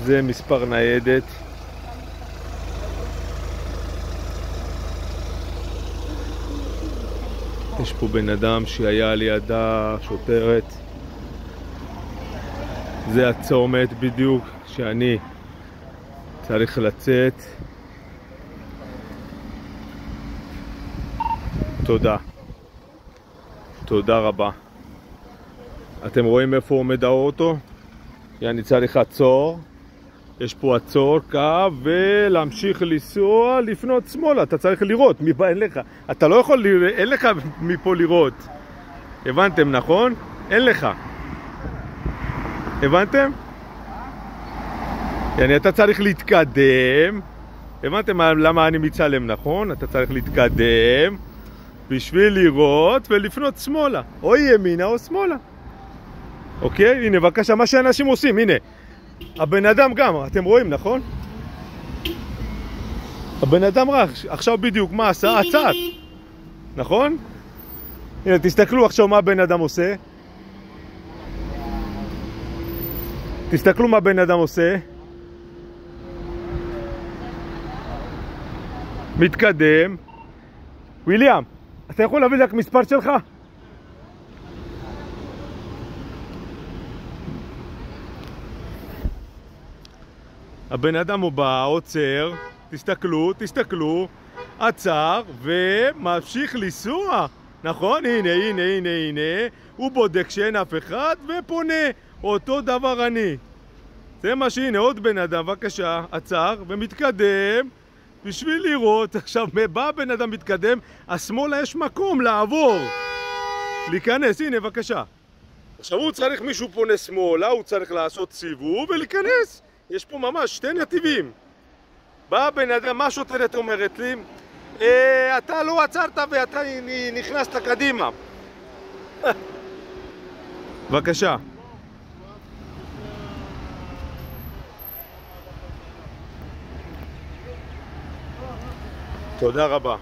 זה מספר ניידת. יש פה בן אדם שהיה לידה שוטרת. זה הצומת בדיוק שאני צריך לצאת. תודה. תודה רבה. אתם רואים איפה עומד האוטו? אני צריך עצור. יש פה עצור, קו, ולהמשיך לנסוע, לפנות שמאלה. אתה צריך לראות, אין לך. אתה לא יכול, אין לך מפה לראות. הבנתם, נכון? אין לך. הבנתם? אתה צריך להתקדם. הבנתם למה אני מצלם, נכון? אתה צריך להתקדם בשביל לראות ולפנות שמאלה. או ימינה או שמאלה. אוקיי? הנה, בבקשה, מה שאנשים עושים, הנה. הבן אדם גם, אתם רואים, נכון? הבן אדם רק, עכשיו בדיוק מה עשה? עצר. נכון? הנה, תסתכלו עכשיו מה הבן אדם עושה. תסתכלו מה הבן אדם עושה. מתקדם. וויליאם, אתה יכול להביא רק מספר שלך? הבן אדם הוא בא, עוצר, תסתכלו, עצר וממשיך לנסוע. נכון? הנה, הוא בודק שאין אף אחד ופונה. אותו דבר אני. זה מה שהנה, עוד בן אדם, בבקשה, עצר ומתקדם בשביל לראות. עכשיו, בא בן אדם מתקדם, השמאלה יש מקום לעבור, להיכנס, הנה, בבקשה. עכשיו הוא צריך, מישהו פונה שמאלה, הוא צריך לעשות סיבוב ולהיכנס. יש פה ממש שתי נתיבים. בא בן אדם, מה שוטרת אומרת לי? אתה לא עצרת ואתה נכנסת קדימה. בבקשה. תודה רבה.